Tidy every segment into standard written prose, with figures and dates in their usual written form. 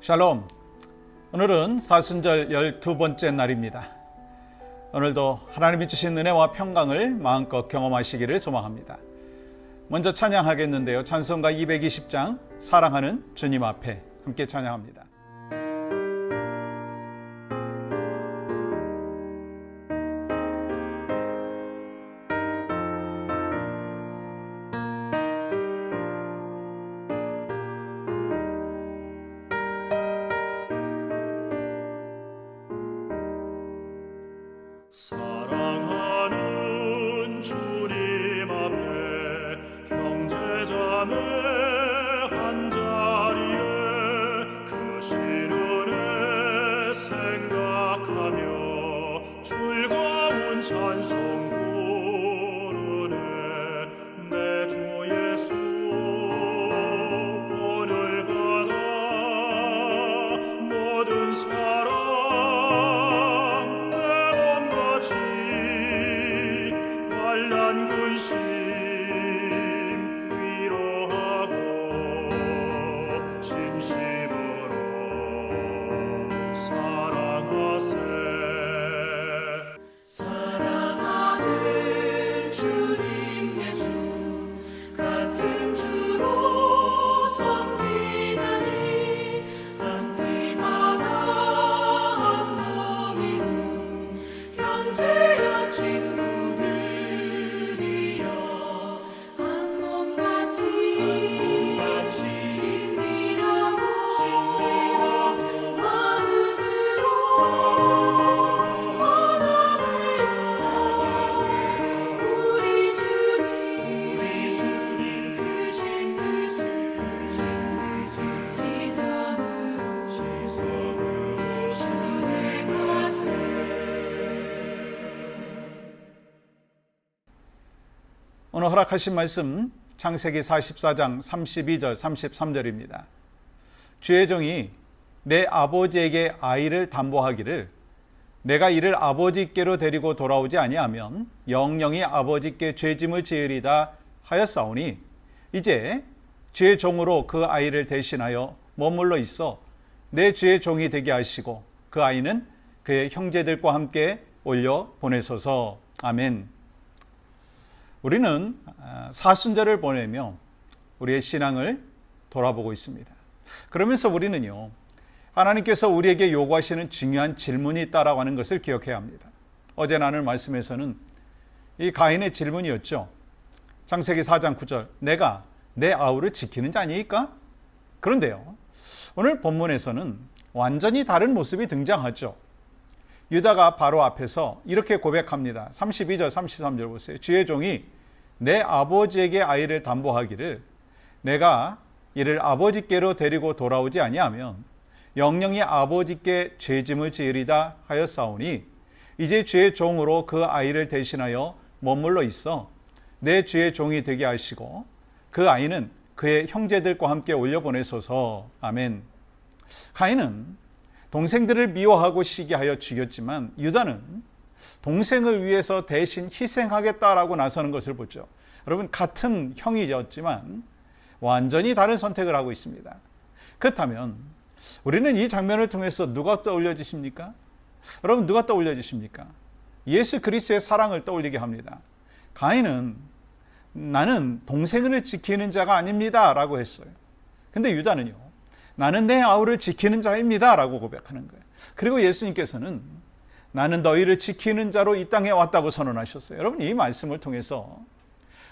샬롬. 오늘은 사순절 12번째 날입니다. 오늘도 하나님이 주신 은혜와 평강을 마음껏 경험하시기를 소망합니다. 먼저 찬양하겠는데요. 찬송가 220장 사랑하는 주님 앞에 함께 찬양합니다. 사랑하는 주님 앞에 형제자매 한자리에 그 시련에 생각하며 즐거운 찬송 부르네. 내 주 예수 본을 받아 모든 사랑 근심 위로하고 진심으로 사랑하세. 사랑하는 주님 예수 같은 주로 섬기나니 한 피마다 한 몸이루 형제여 친구 오늘 허락하신 말씀 창세기 44장 32절 33절입니다. 주의 종이 내 아버지에게 아이를 담보하기를 내가 이를 아버지께로 데리고 돌아오지 아니하면 영영이 아버지께 죄짐을 지으리다 하였사오니 이제 주의 종으로 그 아이를 대신하여 머물러 있어 내 주의 종이 되게 하시고 그 아이는 그의 형제들과 함께 올려 보내소서. 아멘. 우리는 사순절을 보내며 우리의 신앙을 돌아보고 있습니다. 그러면서 우리는요, 하나님께서 우리에게 요구하시는 중요한 질문이 있다라고 하는 것을 기억해야 합니다. 어제 나눌 말씀에서는 이 가인의 질문이었죠. 창세기 4장 9절, 내가 내 아우를 지키는 자니까? 그런데요, 오늘 본문에서는 완전히 다른 모습이 등장하죠. 유다가 바로 앞에서 이렇게 고백합니다. 32절 33절 보세요. 주의 종이 내 아버지에게 아이를 담보하기를 내가 이를 아버지께로 데리고 돌아오지 아니하면 영영이 아버지께 죄짐을 지으리다 하였사오니 이제 주의 종으로 그 아이를 대신하여 머물러 있어 내 주의 종이 되게 하시고 그 아이는 그의 형제들과 함께 올려보내소서. 아멘. 가인은 동생들을 미워하고 시기하여 죽였지만 유다는 동생을 위해서 대신 희생하겠다라고 나서는 것을 보죠. 여러분, 같은 형이었지만 완전히 다른 선택을 하고 있습니다. 그렇다면 우리는 이 장면을 통해서 누가 떠올려지십니까? 여러분, 누가 떠올려지십니까? 예수 그리스도의 사랑을 떠올리게 합니다. 가인은 나는 동생을 지키는 자가 아닙니다 라고 했어요. 근데 유다는요, 나는 내 아우를 지키는 자입니다 라고 고백하는 거예요. 그리고 예수님께서는 나는 너희를 지키는 자로 이 땅에 왔다고 선언하셨어요. 여러분, 이 말씀을 통해서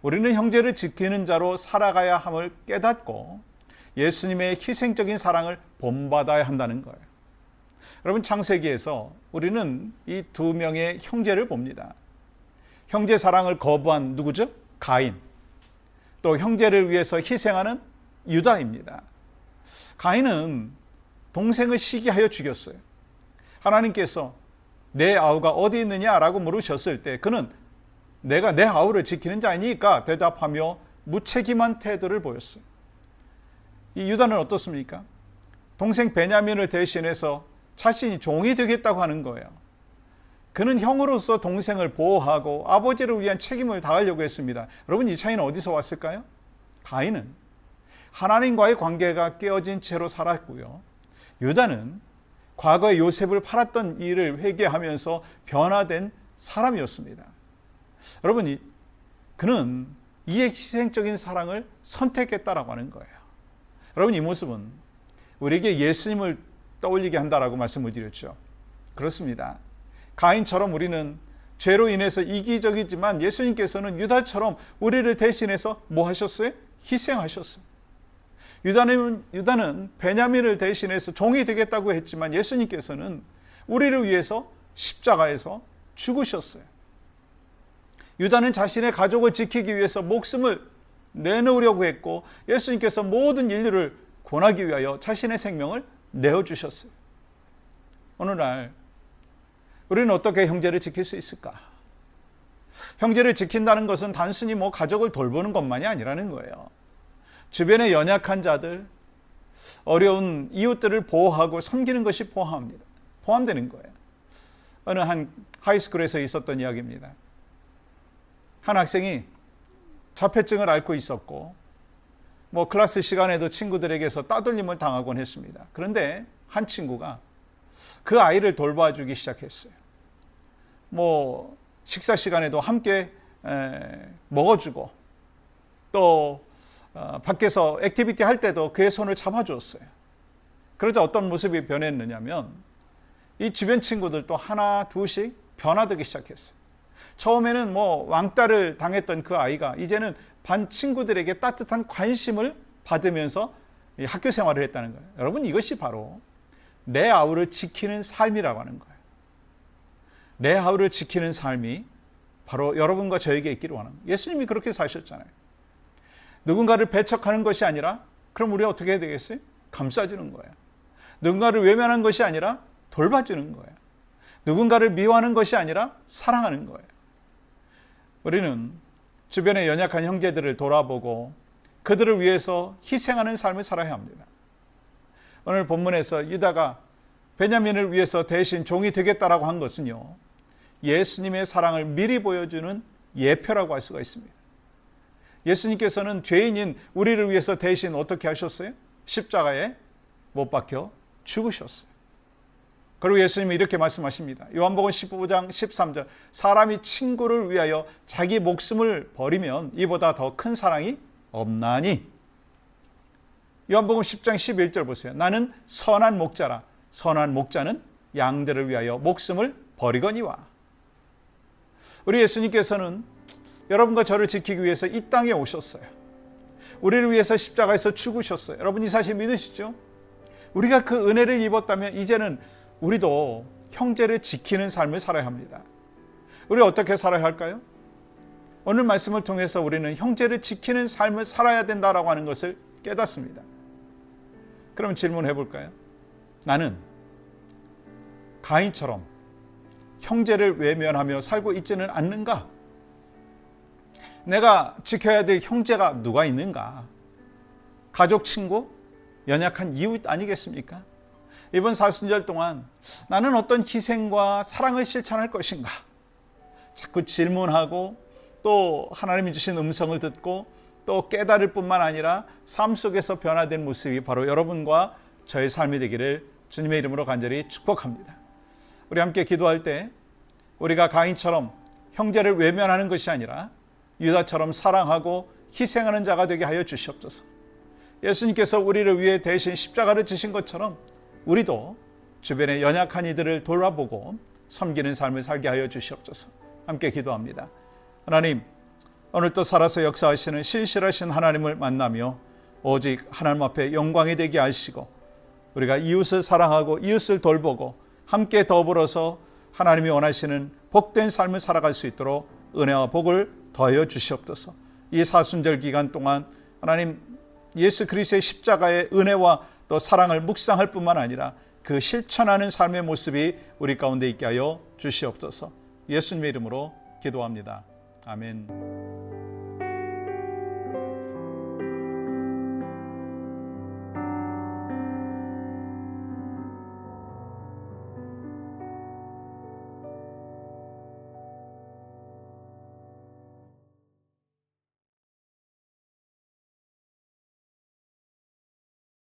우리는 형제를 지키는 자로 살아가야 함을 깨닫고 예수님의 희생적인 사랑을 본받아야 한다는 거예요. 여러분, 창세기에서 우리는 이 두 명의 형제를 봅니다. 형제 사랑을 거부한 누구죠? 가인. 또 형제를 위해서 희생하는 유다입니다. 가인은 동생을 시기하여 죽였어요. 하나님께서 내 아우가 어디 있느냐라고 물으셨을 때 그는 내가 내 아우를 지키는 자이니까 대답하며 무책임한 태도를 보였어요. 이 유다는 어떻습니까? 동생 베냐민을 대신해서 자신이 종이 되겠다고 하는 거예요. 그는 형으로서 동생을 보호하고 아버지를 위한 책임을 다하려고 했습니다. 여러분, 이 차이는 어디서 왔을까요? 가인은 하나님과의 관계가 깨어진 채로 살았고요. 유다는 과거에 요셉을 팔았던 일을 회개하면서 변화된 사람이었습니다. 여러분, 그는 이의 희생적인 사랑을 선택했다라고 하는 거예요. 여러분, 이 모습은 우리에게 예수님을 떠올리게 한다라고 말씀을 드렸죠. 그렇습니다. 가인처럼 우리는 죄로 인해서 이기적이지만 예수님께서는 유다처럼 우리를 대신해서 뭐 하셨어요? 희생하셨어요. 유다는 베냐민을 대신해서 종이 되겠다고 했지만 예수님께서는 우리를 위해서 십자가에서 죽으셨어요. 유다는 자신의 가족을 지키기 위해서 목숨을 내놓으려고 했고 예수님께서 모든 인류를 구원하기 위하여 자신의 생명을 내어주셨어요. 오늘날 우리는 어떻게 형제를 지킬 수 있을까? 형제를 지킨다는 것은 단순히 가족을 돌보는 것만이 아니라는 거예요. 주변의 연약한 자들, 어려운 이웃들을 보호하고 섬기는 것이 포함되는 거예요. 어느 한 하이스쿨에서 있었던 이야기입니다. 한 학생이 자폐증을 앓고 있었고 클래스 시간에도 친구들에게서 따돌림을 당하곤 했습니다. 그런데 한 친구가 그 아이를 돌봐주기 시작했어요. 식사 시간에도 함께 먹어주고 또 밖에서 액티비티 할 때도 그의 손을 잡아주었어요. 그러자 어떤 모습이 변했느냐면 이 주변 친구들도 하나 둘씩 변화되기 시작했어요. 처음에는 왕따를 당했던 그 아이가 이제는 반 친구들에게 따뜻한 관심을 받으면서 학교 생활을 했다는 거예요. 여러분, 이것이 바로 내 아우를 지키는 삶이라고 하는 거예요. 내 아우를 지키는 삶이 바로 여러분과 저에게 있기를 원합니다. 예수님이 그렇게 사셨잖아요. 누군가를 배척하는 것이 아니라 그럼 우리가 어떻게 해야 되겠어요? 감싸주는 거예요. 누군가를 외면하는 것이 아니라 돌봐주는 거예요. 누군가를 미워하는 것이 아니라 사랑하는 거예요. 우리는 주변의 연약한 형제들을 돌아보고 그들을 위해서 희생하는 삶을 살아야 합니다. 오늘 본문에서 유다가 베냐민을 위해서 대신 종이 되겠다라고 한 것은요, 예수님의 사랑을 미리 보여주는 예표라고 할 수가 있습니다. 예수님께서는 죄인인 우리를 위해서 대신 어떻게 하셨어요? 십자가에 못 박혀 죽으셨어요. 그리고 예수님이 이렇게 말씀하십니다. 요한복음 15장 13절, 사람이 친구를 위하여 자기 목숨을 버리면 이보다 더 큰 사랑이 없나니. 요한복음 10장 11절 보세요. 나는 선한 목자라. 선한 목자는 양들을 위하여 목숨을 버리거니와. 우리 예수님께서는 여러분과 저를 지키기 위해서 이 땅에 오셨어요. 우리를 위해서 십자가에서 죽으셨어요. 여러분, 이 사실 믿으시죠? 우리가 그 은혜를 입었다면 이제는 우리도 형제를 지키는 삶을 살아야 합니다. 우리 어떻게 살아야 할까요? 오늘 말씀을 통해서 우리는 형제를 지키는 삶을 살아야 된다라고 하는 것을 깨닫습니다. 그럼 질문해 볼까요? 나는 가인처럼 형제를 외면하며 살고 있지는 않는가? 내가 지켜야 될 형제가 누가 있는가? 가족, 친구, 연약한 이웃 아니겠습니까? 이번 사순절 동안 나는 어떤 희생과 사랑을 실천할 것인가? 자꾸 질문하고 또 하나님이 주신 음성을 듣고 또 깨달을 뿐만 아니라 삶 속에서 변화된 모습이 바로 여러분과 저의 삶이 되기를 주님의 이름으로 간절히 축복합니다. 우리 함께 기도할 때 우리가 가인처럼 형제를 외면하는 것이 아니라 유다처럼 사랑하고 희생하는 자가 되게 하여 주시옵소서. 예수님께서 우리를 위해 대신 십자가를 지신 것처럼 우리도 주변의 연약한 이들을 돌아보고 섬기는 삶을 살게 하여 주시옵소서. 함께 기도합니다. 하나님, 오늘도 살아서 역사하시는 신실하신 하나님을 만나며 오직 하나님 앞에 영광이 되게 하시고 우리가 이웃을 사랑하고 이웃을 돌보고 함께 더불어서 하나님이 원하시는 복된 삶을 살아갈 수 있도록 은혜와 복을 더하여 주시옵소서. 이 사순절 기간 동안 하나님 예수 그리스도의 십자가의 은혜와 또 사랑을 묵상할 뿐만 아니라 그 실천하는 삶의 모습이 우리 가운데 있게 하여 주시옵소서. 예수님의 이름으로 기도합니다. 아멘.